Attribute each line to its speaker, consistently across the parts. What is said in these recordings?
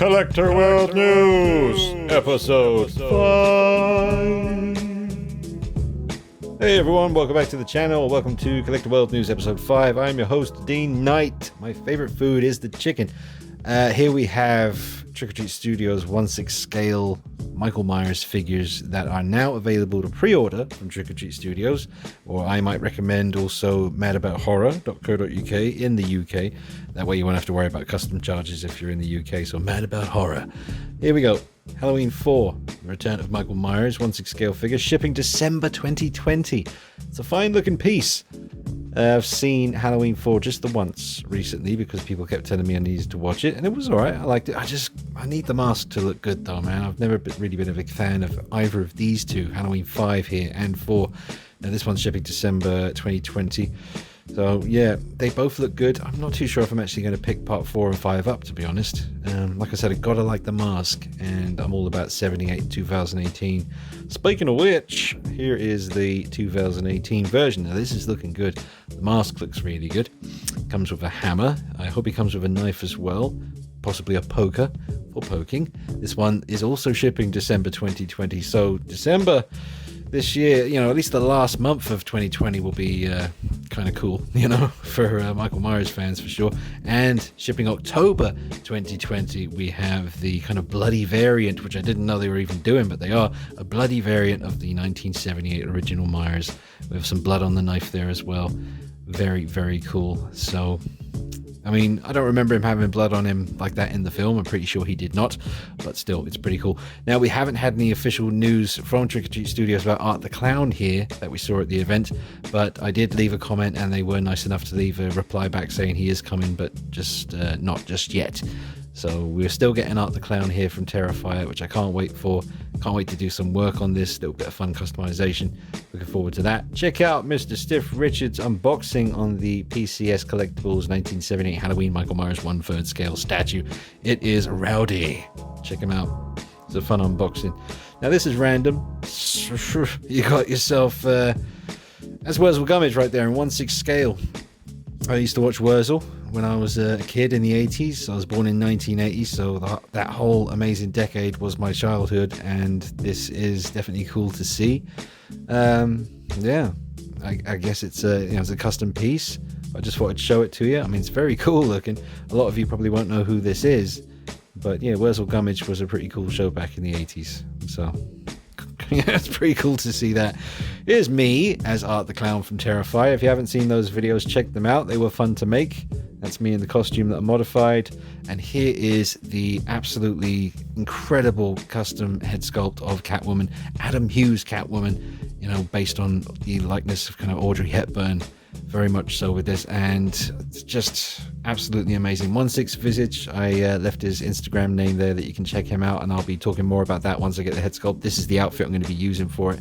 Speaker 1: Collector World News, episode 5. Hey everyone, welcome back to the channel. Welcome to Collector World News, episode 5. I'm your host, Dean Knight. My favorite food is the chicken. Here we have Trick or Treat Studios 1/6 scale Michael Myers figures that are now available to pre-order from Trick or Treat Studios, or I might recommend also madabouthorror.co.uk in the UK. That way you won't have to worry about custom charges if you're in the UK. So Mad About Horror. Here we go. Halloween 4, the return of Michael Myers 1/6 scale figure, shipping December 2020. It's a fine looking piece. I've seen Halloween 4 just the once recently because people kept telling me I needed to watch it, and it was alright. I liked it. I need the mask to look good though, man. I've never really been a big fan of either of these two, Halloween 5 here and 4. Now this one's shipping December 2020. So yeah, they both look good. I'm not too sure if I'm actually going to pick part 4 and 5 up, to be honest. Like I said, I gotta like the mask, and I'm all about 78 2018. Speaking of which, here is the 2018 version. Now this is looking good. The mask looks really good. Comes with a hammer. I hope it comes with a knife as well, possibly a poker for poking. This one is also shipping December 2020. So December this year, you know, at least the last month of 2020 will be kind of cool, you know, for Michael Myers fans for sure. And shipping October 2020, we have the kind of bloody variant, which I didn't know they were even doing, but they are a bloody variant of the 1978 original Myers. We have some blood on the knife there as well. Very, very cool. So, I mean, I don't remember him having blood on him like that in the film. I'm pretty sure he did not, but still, it's pretty cool. Now, we haven't had any official news from Trick or Treat Studios about Art the Clown here that we saw at the event, but I did leave a comment, and they were nice enough to leave a reply back saying he is coming, but just not just yet. So we're still getting Art the Clown here from Terrifier, which I can't wait for. Can't wait to do some work on this, little bit of fun customization. Looking forward to that. Check out Mr. Stiff Richard's unboxing on the PCS Collectibles 1978 Halloween Michael Myers 1/3 scale statue. It is rowdy. Check him out. It's a fun unboxing. Now this is random. You got yourself, that's Wurzel Gummidge right there in 1/6 scale. I used to watch Wurzel when I was a kid in the 80s. I was born in 1980, so that whole amazing decade was my childhood, and this is definitely cool to see. Yeah, I guess it's it's a custom piece. I just thought I'd show it to you. I mean, it's very cool looking. A lot of you probably won't know who this is, but yeah, Wurzel Gummidge was a pretty cool show back in the 80s. So yeah, it's pretty cool to see that. Here's me as Art the Clown from Terrifier. If you haven't seen those videos, check them out. They were fun to make. That's me in the costume that I modified. And here is the absolutely incredible custom head sculpt of Catwoman, Adam Hughes Catwoman, you know, based on the likeness of kind of Audrey Hepburn. Very much so with this, and it's just absolutely amazing. 1/6 Visage, I left his Instagram name there that you can check him out, and I'll be talking more about that once I get the head sculpt. This is the outfit I'm going to be using for it.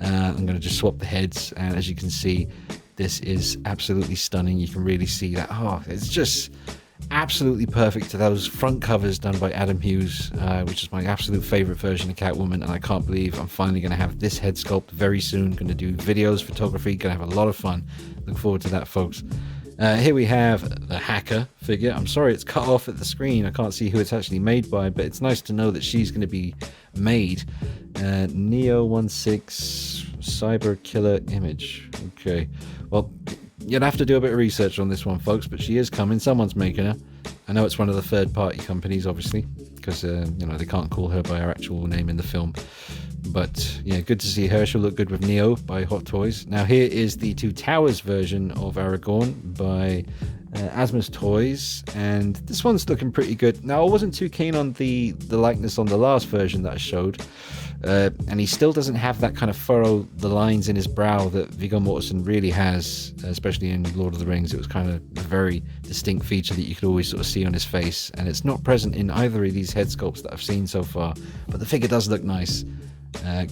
Speaker 1: I'm going to just swap the heads, and as you can see, this is absolutely stunning. You can really see that. Oh, it's just absolutely perfect to those front covers done by Adam Hughes, which is my absolute favorite version of Catwoman, and I can't believe I'm finally going to have this head sculpt very soon. Going to do videos, photography, going to have a lot of fun. Look forward to that, folks. Here we have the Hacker figure. I'm sorry it's cut off at the screen. I can't see who it's actually made by, but it's nice to know that she's going to be made. Neo 1/6 Cyber Killer Image. Okay, well, you'd have to do a bit of research on this one, folks, but she is coming. Someone's making her. I know it's one of the third-party companies, obviously, because you know, they can't call her by her actual name in the film. But yeah, good to see her. She'll look good with Neo by Hot Toys. Now here is the Two Towers version of Aragorn by Asmus Toys, and this one's looking pretty good. Now I wasn't too keen on the likeness on the last version that I showed, and he still doesn't have that kind of furrow the lines in his brow that Viggo Mortensen really has, especially in Lord of the Rings. It was kind of a very distinct feature that you could always sort of see on his face, and it's not present in either of these head sculpts that I've seen so far, but the figure does look nice.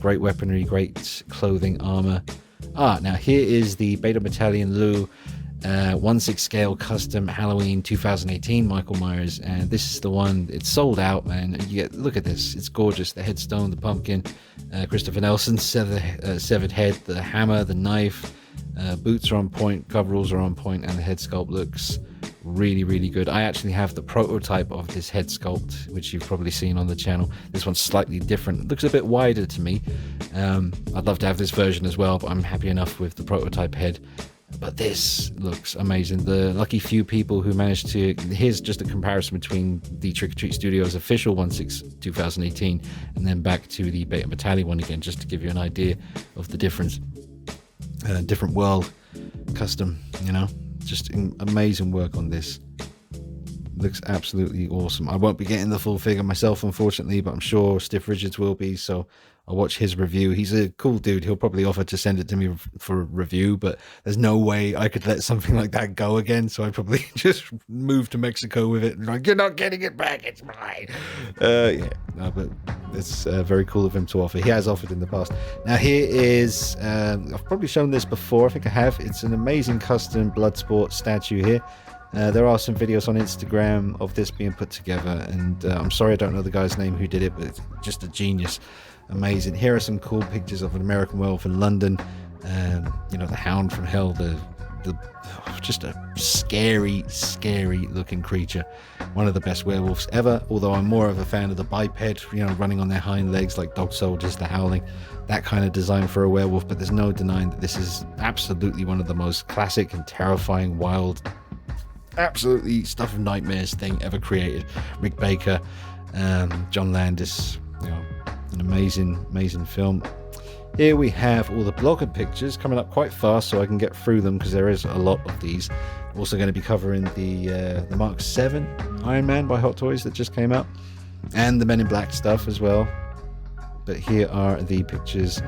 Speaker 1: Great weaponry, great clothing, armor. Now here is the Beta Battalion Lou 1/6 scale custom Halloween 2018 Michael Myers, and this is the one. It's sold out, and you get, look at this, it's gorgeous. The headstone, the pumpkin, Christopher Nelson's severed head, the hammer, the knife, boots are on point, coveralls are on point, and the head sculpt looks really, really good. I actually have the prototype of this head sculpt, which you've probably seen on the channel. This one's slightly different. It looks a bit wider to me. I'd love to have this version as well, but I'm happy enough with the prototype head. But this looks amazing. The lucky few people who managed to... Here's just a comparison between the Trick or Treat Studios official 1/6 2018 and then back to the Beta Battalion one again, just to give you an idea of the difference. Different world, custom, you know. Just amazing work on this. Looks absolutely awesome. I won't be getting the full figure myself, unfortunately, but I'm sure Stiff Richards will be, so I'll watch his review. He's a cool dude. He'll probably offer to send it to me for a review, but there's no way I could let something like that go again, so I'd probably just move to Mexico with it. Like, you're not getting it back, it's mine. Yeah, no, but it's very cool of him to offer. He has offered in the past. Now here is, I've probably shown this before, I think I have. It's an amazing custom Bloodsport statue here. There are some videos on Instagram of this being put together, and I'm sorry I don't know the guy's name who did it, but it's just a genius. Amazing. Here are some cool pictures of an American werewolf in London. You know, the Hound from Hell, the just a scary looking creature. One of the best werewolves ever, although I'm more of a fan of the biped, you know, running on their hind legs like Dog Soldiers, the Howling, that kind of design for a werewolf. But there's no denying that this is absolutely one of the most classic and terrifying, wild, absolutely stuff of nightmares thing ever created. Rick Baker, John Landis, you know, an amazing film. Here we have all the blogger pictures coming up quite fast, so I can get through them because there is a lot of these. Also going to be covering the Mark 7 Iron Man by Hot Toys that just came out, and the Men in Black stuff as well. But here are the pictures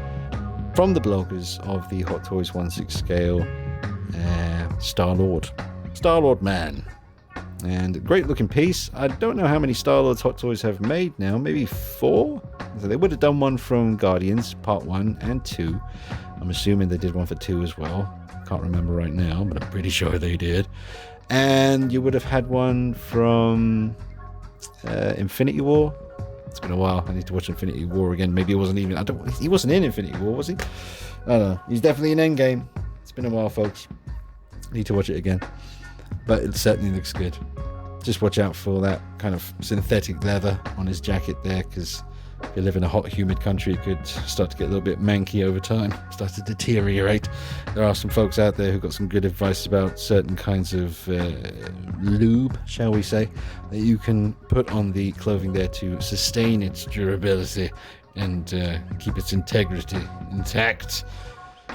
Speaker 1: from the bloggers of the Hot Toys 1/6 scale Star-Lord man. And great looking piece. I don't know how many Star-Lords Hot Toys have made now, maybe 4? So they would have done one from Guardians Part 1 and 2. I'm assuming they did one for 2 as well. Can't remember right now, but I'm pretty sure they did. And you would have had one from Infinity War. It's been a while. I need to watch Infinity War again. Maybe it wasn't even... he wasn't in Infinity War, was he? I don't know. He's definitely in Endgame. It's been a while, folks. Need to watch it again. But it certainly looks good. Just watch out for that kind of synthetic leather on his jacket there, because if you live in a hot, humid country, it could start to get a little bit manky over time, start to deteriorate. There are some folks out there who got some good advice about certain kinds of lube, shall we say, that you can put on the clothing there to sustain its durability and keep its integrity intact.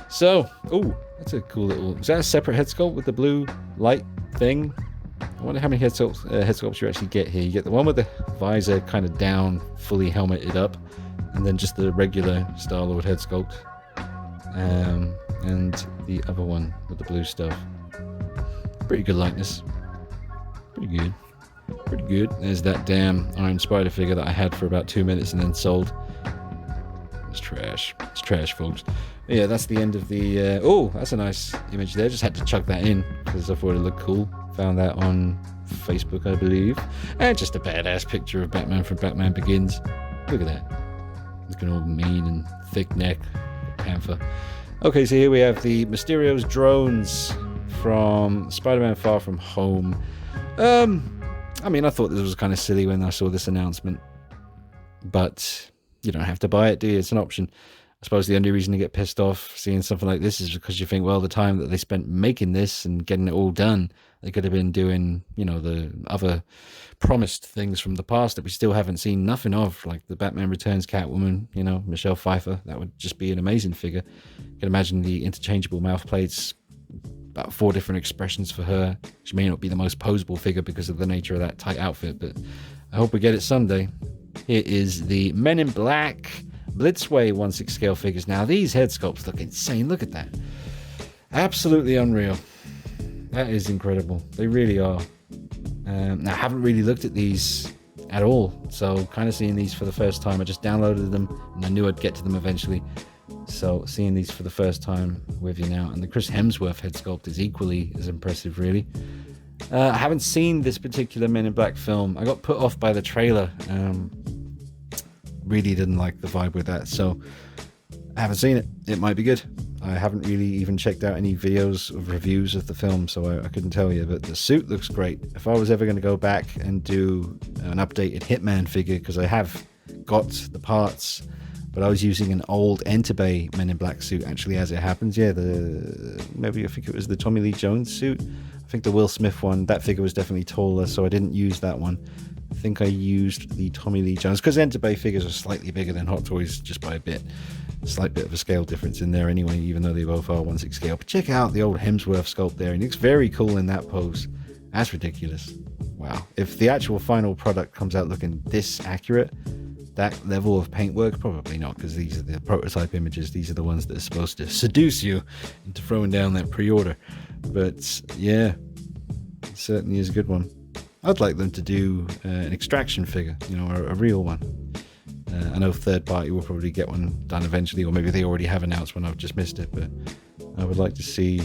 Speaker 1: So, oh, that's a cool little... Is that a separate head sculpt with the blue light thing? I wonder how many head sculpts you actually get here. You get the one with the visor kind of down, fully helmeted up, and then just the regular Star-Lord head sculpt. And the other one with the blue stuff. Pretty good likeness. Pretty good. There's that damn Iron Spider figure that I had for about 2 minutes and then sold. It's trash. It's trash, folks. But yeah, that's the end of the... oh, that's a nice image there. Just had to chuck that in because I thought it looked cool. Found that on Facebook, I believe. And just a badass picture of Batman from Batman Begins. Look at that. Looking all mean and thick neck. Panther. Okay, so here we have the Mysterio's drones from Spider-Man Far From Home. I mean, I thought this was kind of silly when I saw this announcement. But you don't have to buy it, do you? It's an option. I suppose the only reason to get pissed off seeing something like this is because you think, well, the time that they spent making this and getting it all done, they could have been doing, you know, the other promised things from the past that we still haven't seen nothing of, like the Batman Returns Catwoman, you know, Michelle Pfeiffer. That would just be an amazing figure. You can imagine the interchangeable mouth plates, about 4 different expressions for her. She may not be the most posable figure because of the nature of that tight outfit, but I hope we get it someday. Here is the Men in Black Blitzway 1/6 scale figures. Now these head sculpts look insane. Look at that. Absolutely unreal. That is incredible. They really are. Now I haven't really looked at these at all, so kind of seeing these for the first time. I just downloaded them and I knew I'd get to them eventually. So seeing these for the first time with you now, and the Chris Hemsworth head sculpt is equally as impressive, really. I haven't seen this particular Men in Black film. I got put off by the trailer. Really didn't like the vibe with that, so I haven't seen it. It might be good. I haven't really even checked out any videos of reviews of the film, so I couldn't tell you, but the suit looks great. If I was ever going to go back and do an updated Hitman figure, because I have got the parts, but I was using an old Entebbe Men in Black suit, actually, as it happens. Yeah, maybe I think it was the Tommy Lee Jones suit. I think the Will Smith one, that figure was definitely taller, so I didn't use that one. I think I used the Tommy Lee Jones, because Entebbe figures are slightly bigger than Hot Toys just by a bit. A slight bit of a scale difference in there anyway, even though they both are 1/6 scale. But check out the old Hemsworth sculpt there. He looks very cool in that pose. That's ridiculous. Wow. If the actual final product comes out looking this accurate, that level of paintwork, probably not, because these are the prototype images. These are the ones that are supposed to seduce you into throwing down that pre-order. But yeah, it certainly is a good one. I'd like them to do an Extraction figure, you know, a real one. I know third party will probably get one done eventually, or maybe they already have announced one, I've just missed it, but I would like to see,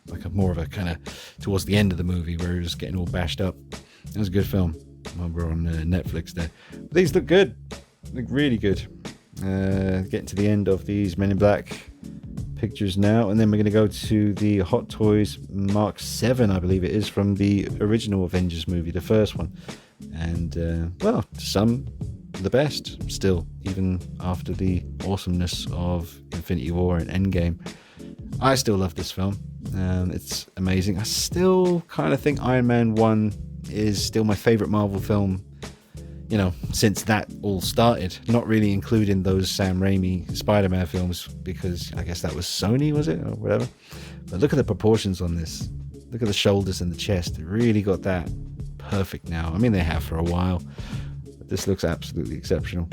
Speaker 1: like more of a kind of towards the end of the movie where he was getting all bashed up. It was a good film. We're on Netflix there. But these look good, look really good. Getting to the end of these Men in Black pictures now, and then we're going to go to the Hot Toys Mark 7, I believe it is, from the original Avengers movie, the first one. And well, to some, the best still, even after the awesomeness of Infinity War and Endgame. I still love this film. It's amazing. I still kind of think Iron Man 1 is still my favorite Marvel film, you know, since that all started. Not really including those Sam Raimi Spider-Man films, because I guess that was Sony, was it, or whatever. But look at the proportions on this. Look at the shoulders and the chest. It really got that perfect now. I mean, they have for a while, but this looks absolutely exceptional.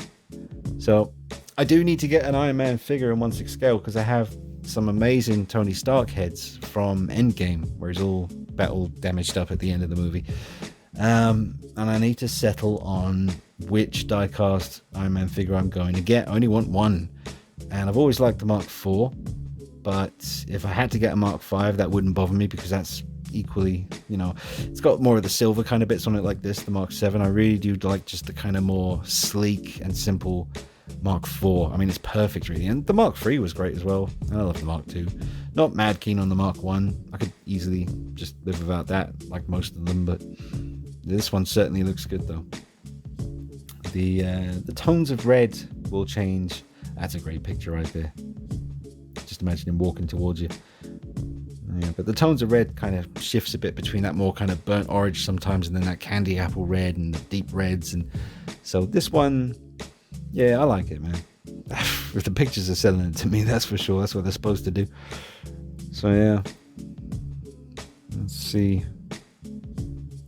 Speaker 1: So I do need to get an Iron Man figure in 1/6 scale, because I have some amazing Tony Stark heads from Endgame, where he's all battle damaged up at the end of the movie. And I need to settle on which die-cast Iron Man figure I'm going to get. I only want one, and I've always liked the Mark IV, but if I had to get a Mark V, that wouldn't bother me, because that's equally, you know, it's got more of the silver kind of bits on it like this, the Mark 7. I really do like just the kind of more sleek and simple Mark IV. I mean, it's perfect really. And the Mark III was great as well. I love the Mark II. Not mad keen on the Mark 1. I could easily just live without that, like most of them, but this one certainly looks good though. The tones of red will change. That's a great picture right there. Just imagine him walking towards you. Yeah, but the tones of red kind of shifts a bit between that more kind of burnt orange sometimes, and then that candy apple red and the deep reds. And so this one, yeah, I like it, man. If the pictures are selling it to me, that's for sure. That's what they're supposed to do. So yeah, let's see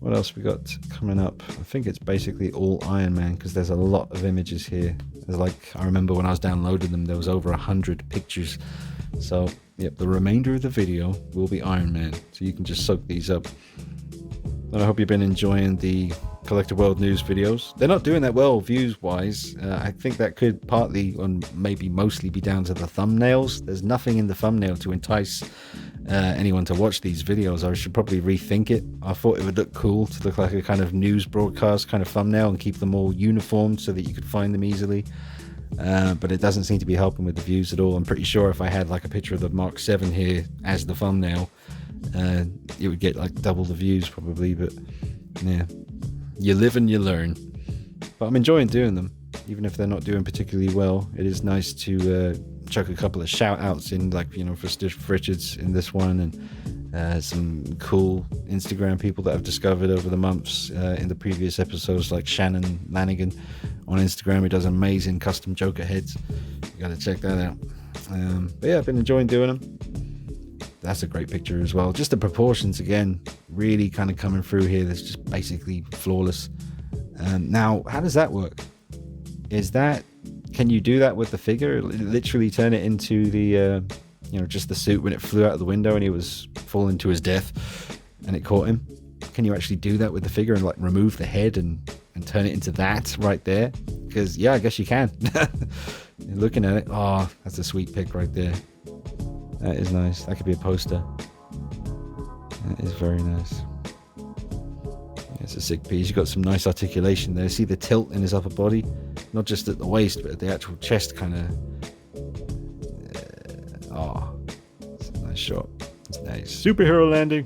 Speaker 1: what else we got coming up. I think it's basically all Iron Man, because there's a lot of images here. There's like, I remember when I was downloading them, there was over 100 pictures. So yep, the remainder of the video will be Iron Man, so you can just soak these up. And I hope you've been enjoying the Collector World News videos. They're not doing that well views wise. I think that could partly, or maybe mostly, be down to the thumbnails. There's nothing in the thumbnail to entice anyone to watch these videos. I should probably rethink it. I thought it would look cool to look like a kind of news broadcast kind of thumbnail and keep them all uniform so that you could find them easily. But it doesn't seem to be helping with the views at all. I'm pretty sure if I had like a picture of the Mark 7 here as the thumbnail, it would get like double the views probably. But yeah, you live and you learn. But I'm enjoying doing them, even if they're not doing particularly well. It is nice to chuck a couple of shout outs in, like, you know, for Stiff Richards in this one, and some cool Instagram people that I've discovered over the months in the previous episodes, like Shannon Lanigan on Instagram, who does amazing custom Joker heads. You gotta check that out. But yeah, I've been enjoying doing them. That's a great picture as well. Just the proportions again, really kind of coming through here. That's just basically flawless. Now, how does that work? Can you do that with the figure? Literally turn it into the, just the suit when it flew out of the window and he was falling to his death and it caught him? Can you actually do that with the figure and like remove the head and turn it into that right there? Because yeah, I guess you can. Looking at it, oh, that's a sweet pic right there. That is nice. That could be a poster. That is very nice. It's a sick piece. You've got some nice articulation there. See the tilt in his upper body? Not just at the waist, but at the actual chest kind of nice shot. It's nice. Superhero landing.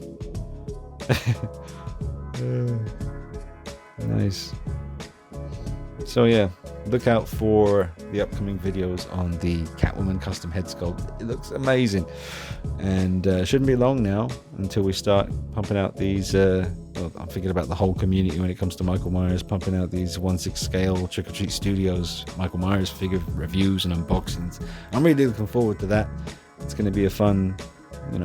Speaker 1: Nice. So yeah, look out for the upcoming videos on the Catwoman custom head sculpt. It looks amazing, and shouldn't be long now until we start pumping out these. Well, I'm thinking about the whole community when it comes to Michael Myers, pumping out these 1/6 scale Trick or Treat Studios Michael Myers figure reviews and unboxings. I'm really looking forward to that. It's going to be a fun,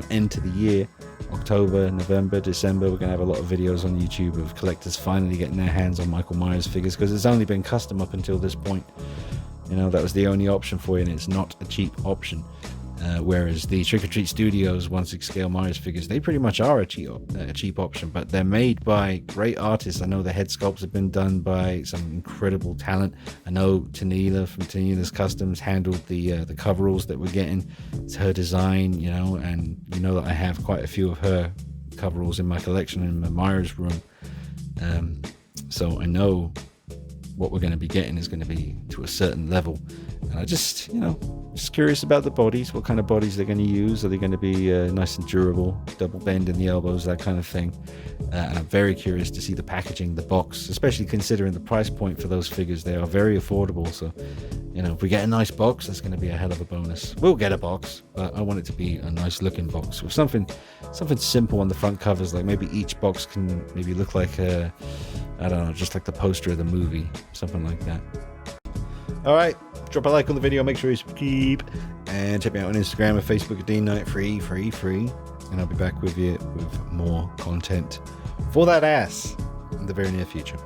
Speaker 1: end to the year. October, November, December, we're going to have a lot of videos on YouTube of collectors finally getting their hands on Michael Myers figures, because it's only been custom up until this point. That was the only option for you, and it's not a cheap option. Whereas the Trick or Treat Studios 1/6 scale Myers figures, they pretty much are a cheap option, but they're made by great artists. I know the head sculpts have been done by some incredible talent. I know Tanila from Tanila's Customs handled the coveralls that we're getting. It's her design, and that I have quite a few of her coveralls in my collection in my Myers room. So I know what we're going to be getting is going to be to a certain level, and I just curious about the bodies, what kind of bodies they're going to use. Are they going to be nice and durable, double bend in the elbows, that kind of thing? And I'm very curious to see the packaging, the box, especially considering the price point for those figures. They are very affordable, so if we get a nice box, that's going to be a hell of a bonus. We'll get a box, but I want it to be a nice looking box with something simple on the front covers, like maybe each box can maybe look like just like the poster of the movie, something like that. All right, drop a like on the video, make sure you subscribe, and check me out on Instagram and Facebook at Dean Knight, free, and I'll be back with you with more content for that ass in the very near future.